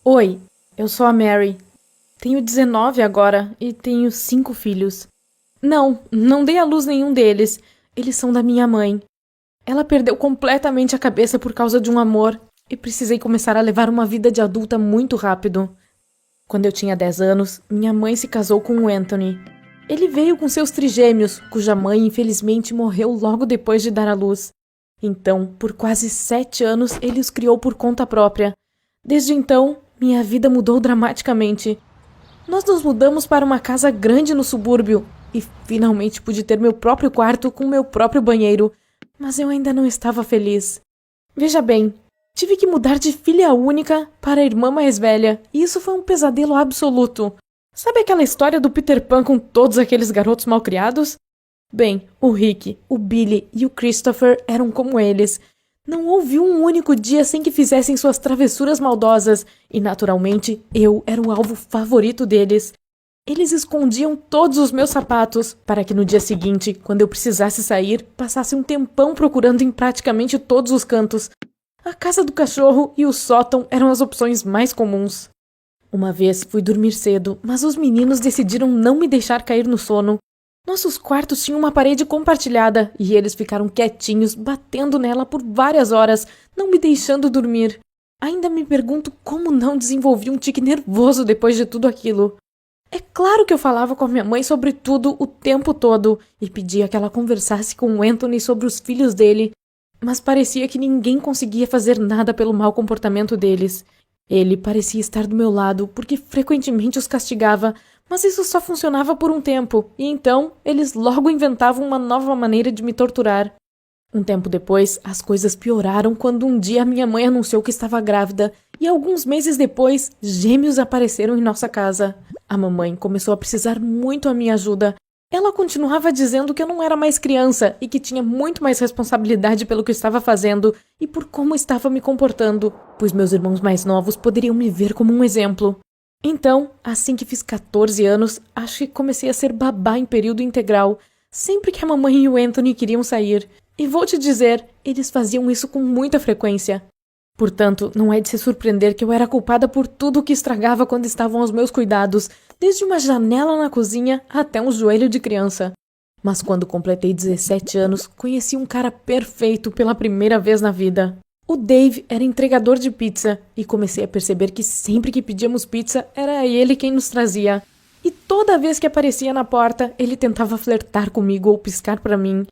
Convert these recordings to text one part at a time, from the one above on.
Oi, eu sou a Mary. Tenho 19 agora e tenho 5 filhos. Não dei à luz nenhum deles. Eles são da minha mãe. Ela perdeu completamente a cabeça por causa de um amor e precisei começar a levar uma vida de adulta muito rápido. Quando eu tinha 10 anos, minha mãe se casou com o Anthony. Ele veio com seus trigêmeos, cuja mãe infelizmente morreu logo depois de dar à luz. Então, por quase 7 anos, ele os criou por conta própria. Desde então, minha vida mudou dramaticamente. Nós nos mudamos para uma casa grande no subúrbio e finalmente pude ter meu próprio quarto com meu próprio banheiro, mas eu ainda não estava feliz. Veja bem, tive que mudar de filha única para a irmã mais velha e isso foi um pesadelo absoluto. Sabe aquela história do Peter Pan com todos aqueles garotos malcriados? Bem, o Rick, o Billy e o Christopher eram como eles. Não houve um único dia sem que fizessem suas travessuras maldosas, e naturalmente eu era o alvo favorito deles. Eles escondiam todos os meus sapatos, para que no dia seguinte, quando eu precisasse sair, passasse um tempão procurando em praticamente todos os cantos. A casa do cachorro e o sótão eram as opções mais comuns. Uma vez fui dormir cedo, mas os meninos decidiram não me deixar cair no sono. Nossos quartos tinham uma parede compartilhada e eles ficaram quietinhos, batendo nela por várias horas, não me deixando dormir. Ainda me pergunto como não desenvolvi um tique nervoso depois de tudo aquilo. É claro que eu falava com a minha mãe sobre tudo o tempo todo e pedia que ela conversasse com o Anthony sobre os filhos dele, mas parecia que ninguém conseguia fazer nada pelo mau comportamento deles. Ele parecia estar do meu lado porque frequentemente os castigava, mas isso só funcionava por um tempo, e então eles logo inventavam uma nova maneira de me torturar. Um tempo depois, as coisas pioraram quando um dia minha mãe anunciou que estava grávida, e alguns meses depois, gêmeos apareceram em nossa casa. A mamãe começou a precisar muito a minha ajuda. Ela continuava dizendo que eu não era mais criança e que tinha muito mais responsabilidade pelo que estava fazendo e por como estava me comportando, pois meus irmãos mais novos poderiam me ver como um exemplo. Então, assim que fiz 14 anos, acho que comecei a ser babá em período integral, sempre que a mamãe e o Anthony queriam sair. E vou te dizer, eles faziam isso com muita frequência. Portanto, não é de se surpreender que eu era culpada por tudo o que estragava quando estavam aos meus cuidados, desde uma janela na cozinha até um joelho de criança. Mas quando completei 17 anos, conheci um cara perfeito pela primeira vez na vida. O Dave era entregador de pizza e comecei a perceber que sempre que pedíamos pizza, era ele quem nos trazia. E toda vez que aparecia na porta, ele tentava flertar comigo ou piscar para mim.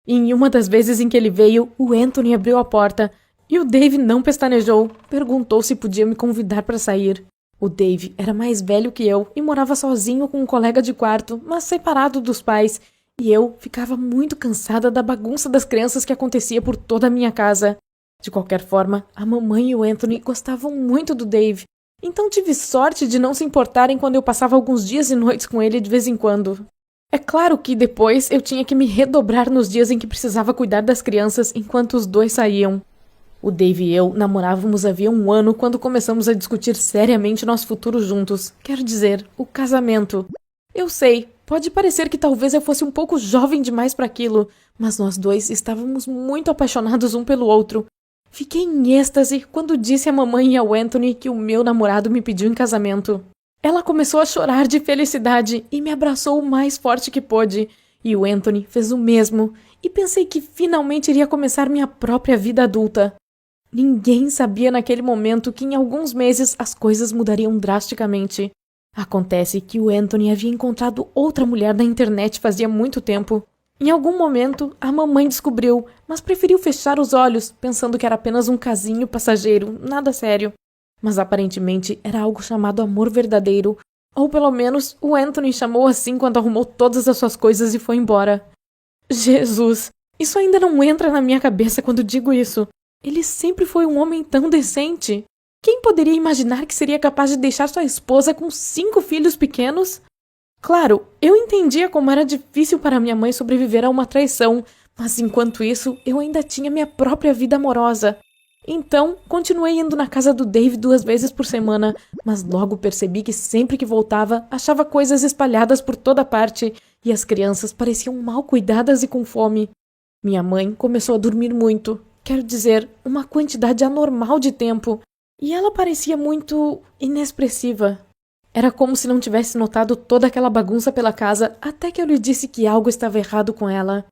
E em uma das vezes em que ele veio, o Anthony abriu a porta e o Dave não pestanejou, perguntou se podia me convidar para sair. O Dave era mais velho que eu e morava sozinho com um colega de quarto, mas separado dos pais, e eu ficava muito cansada da bagunça das crianças que acontecia por toda a minha casa. De qualquer forma, a mamãe e o Anthony gostavam muito do Dave, então tive sorte de não se importarem quando eu passava alguns dias e noites com ele de vez em quando. É claro que depois eu tinha que me redobrar nos dias em que precisava cuidar das crianças enquanto os dois saíam. O Dave e eu namorávamos havia um ano quando começamos a discutir seriamente nosso futuro juntos, quero dizer, o casamento. Eu sei, pode parecer que talvez eu fosse um pouco jovem demais para aquilo, mas nós dois estávamos muito apaixonados um pelo outro. Fiquei em êxtase quando disse à mamãe e ao Anthony que o meu namorado me pediu em casamento. Ela começou a chorar de felicidade e me abraçou o mais forte que pôde, e o Anthony fez o mesmo, e pensei que finalmente iria começar minha própria vida adulta. Ninguém sabia naquele momento que em alguns meses as coisas mudariam drasticamente. Acontece que o Anthony havia encontrado outra mulher na internet fazia muito tempo. Em algum momento, a mamãe descobriu, mas preferiu fechar os olhos, pensando que era apenas um casinho passageiro, nada sério. Mas aparentemente era algo chamado amor verdadeiro, ou pelo menos o Anthony chamou assim quando arrumou todas as suas coisas e foi embora. Jesus, isso ainda não entra na minha cabeça quando digo isso. Ele sempre foi um homem tão decente. Quem poderia imaginar que seria capaz de deixar sua esposa com 5 filhos pequenos? Claro, eu entendia como era difícil para minha mãe sobreviver a uma traição, mas enquanto isso, eu ainda tinha minha própria vida amorosa. Então, continuei indo na casa do Dave 2 vezes por semana, mas logo percebi que sempre que voltava, achava coisas espalhadas por toda parte e as crianças pareciam mal cuidadas e com fome. Minha mãe começou a dormir muito, quero dizer, uma quantidade anormal de tempo. E ela parecia muito inexpressiva. Era como se não tivesse notado toda aquela bagunça pela casa até que eu lhe disse que algo estava errado com ela.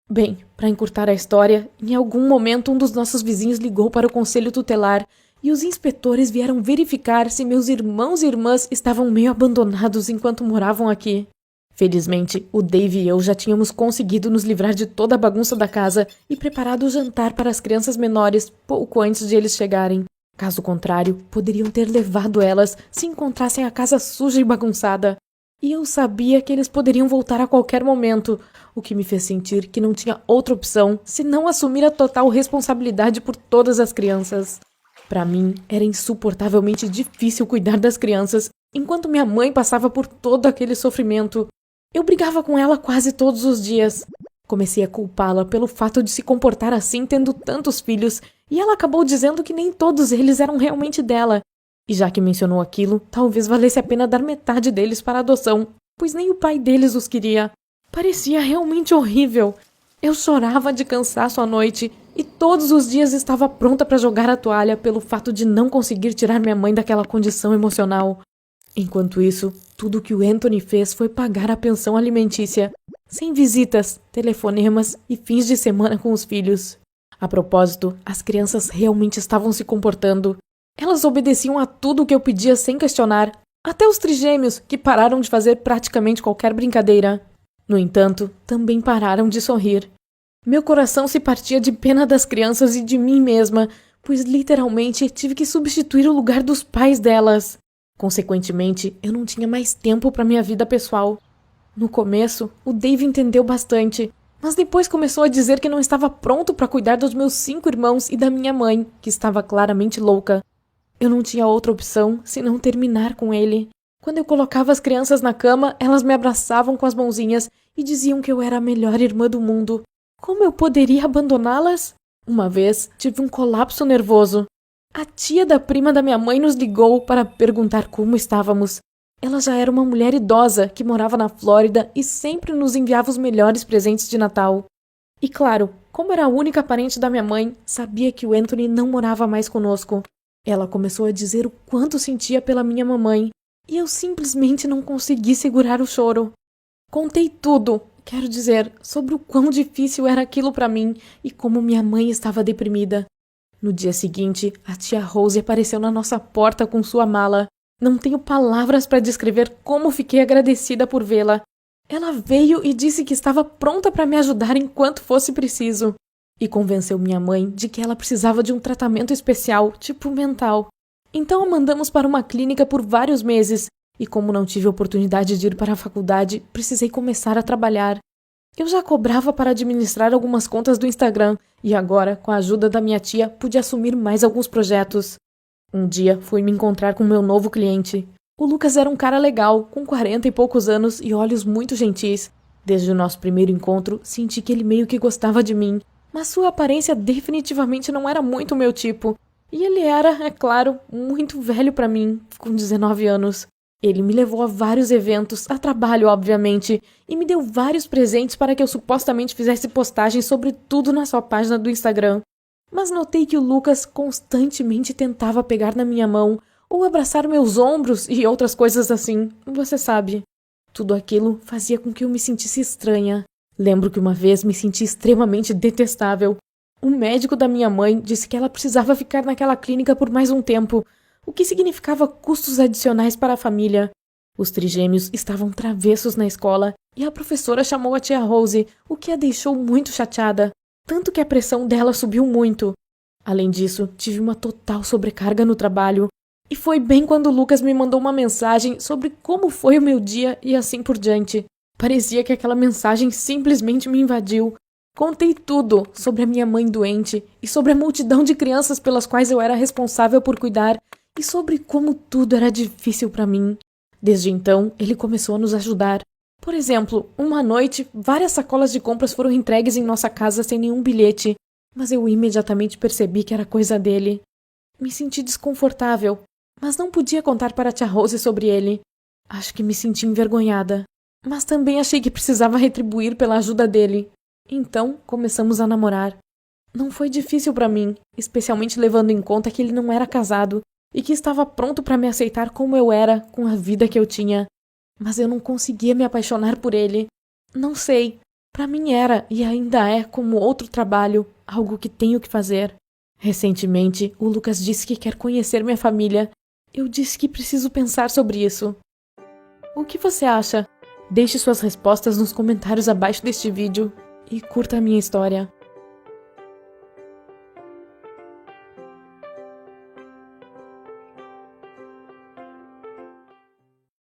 Bem, para encurtar a história, em algum momento um dos nossos vizinhos ligou para o conselho tutelar e os inspetores vieram verificar se meus irmãos e irmãs estavam meio abandonados enquanto moravam aqui. Felizmente, o Dave e eu já tínhamos conseguido nos livrar de toda a bagunça da casa e preparado o jantar para as crianças menores pouco antes de eles chegarem. Caso contrário, poderiam ter levado elas se encontrassem a casa suja e bagunçada. E eu sabia que eles poderiam voltar a qualquer momento, o que me fez sentir que não tinha outra opção senão assumir a total responsabilidade por todas as crianças. Para mim, era insuportavelmente difícil cuidar das crianças enquanto minha mãe passava por todo aquele sofrimento. Eu brigava com ela quase todos os dias. Comecei a culpá-la pelo fato de se comportar assim tendo tantos filhos, e ela acabou dizendo que nem todos eles eram realmente dela. E já que mencionou aquilo, talvez valesse a pena dar metade deles para adoção, pois nem o pai deles os queria. Parecia realmente horrível. Eu chorava de cansaço à noite e todos os dias estava pronta para jogar a toalha pelo fato de não conseguir tirar minha mãe daquela condição emocional. Enquanto isso, tudo o que o Anthony fez foi pagar a pensão alimentícia, sem visitas, telefonemas e fins de semana com os filhos. A propósito, as crianças realmente estavam se comportando. Elas obedeciam a tudo o que eu pedia sem questionar, até os trigêmeos, que pararam de fazer praticamente qualquer brincadeira. No entanto, também pararam de sorrir. Meu coração se partia de pena das crianças e de mim mesma, pois literalmente tive que substituir o lugar dos pais delas. Consequentemente, eu não tinha mais tempo para minha vida pessoal. No começo, o Dave entendeu bastante, mas depois começou a dizer que não estava pronto para cuidar dos meus 5 irmãos e da minha mãe, que estava claramente louca. Eu não tinha outra opção senão terminar com ele. Quando eu colocava as crianças na cama, elas me abraçavam com as mãozinhas e diziam que eu era a melhor irmã do mundo. Como eu poderia abandoná-las? Uma vez, tive um colapso nervoso. A tia da prima da minha mãe nos ligou para perguntar como estávamos. Ela já era uma mulher idosa que morava na Flórida e sempre nos enviava os melhores presentes de Natal. E claro, como era a única parente da minha mãe, sabia que o Anthony não morava mais conosco. Ela começou a dizer o quanto sentia pela minha mamãe, e eu simplesmente não consegui segurar o choro. Contei tudo, quero dizer, sobre o quão difícil era aquilo para mim e como minha mãe estava deprimida. No dia seguinte, a tia Rose apareceu na nossa porta com sua mala. Não tenho palavras para descrever como fiquei agradecida por vê-la. Ela veio e disse que estava pronta para me ajudar enquanto fosse preciso. E convenceu minha mãe de que ela precisava de um tratamento especial, tipo mental. Então a mandamos para uma clínica por vários meses, e como não tive oportunidade de ir para a faculdade, precisei começar a trabalhar. Eu já cobrava para administrar algumas contas do Instagram, e agora, com a ajuda da minha tia, pude assumir mais alguns projetos. Um dia, fui me encontrar com meu novo cliente. O Lucas era um cara legal, com 40 e poucos anos e olhos muito gentis. Desde o nosso primeiro encontro, senti que ele meio que gostava de mim, mas sua aparência definitivamente não era muito o meu tipo. E ele era, é claro, muito velho para mim, com 19 anos. Ele me levou a vários eventos, a trabalho, obviamente, e me deu vários presentes para que eu supostamente fizesse postagens sobre tudo na sua página do Instagram. Mas notei que o Lucas constantemente tentava pegar na minha mão, ou abraçar meus ombros e outras coisas assim, você sabe. Tudo aquilo fazia com que eu me sentisse estranha. Lembro que uma vez me senti extremamente detestável. O médico da minha mãe disse que ela precisava ficar naquela clínica por mais um tempo, o que significava custos adicionais para a família. Os trigêmeos estavam travessos na escola e a professora chamou a tia Rose, o que a deixou muito chateada, tanto que a pressão dela subiu muito. Além disso, tive uma total sobrecarga no trabalho, e foi bem quando o Lucas me mandou uma mensagem sobre como foi o meu dia e assim por diante. Parecia que aquela mensagem simplesmente me invadiu. Contei tudo sobre a minha mãe doente e sobre a multidão de crianças pelas quais eu era responsável por cuidar e sobre como tudo era difícil para mim. Desde então, ele começou a nos ajudar. Por exemplo, uma noite, várias sacolas de compras foram entregues em nossa casa sem nenhum bilhete, mas eu imediatamente percebi que era coisa dele. Me senti desconfortável, mas não podia contar para a tia Rose sobre ele. Acho que me senti envergonhada, mas também achei que precisava retribuir pela ajuda dele. Então, começamos a namorar. Não foi difícil pra mim, especialmente levando em conta que ele não era casado e que estava pronto pra me aceitar como eu era, com a vida que eu tinha. Mas eu não conseguia me apaixonar por ele. Não sei. Pra mim era e ainda é como outro trabalho, algo que tenho que fazer. Recentemente, o Lucas disse que quer conhecer minha família. Eu disse que preciso pensar sobre isso. O que você acha? Deixe suas respostas nos comentários abaixo deste vídeo e curta a minha história.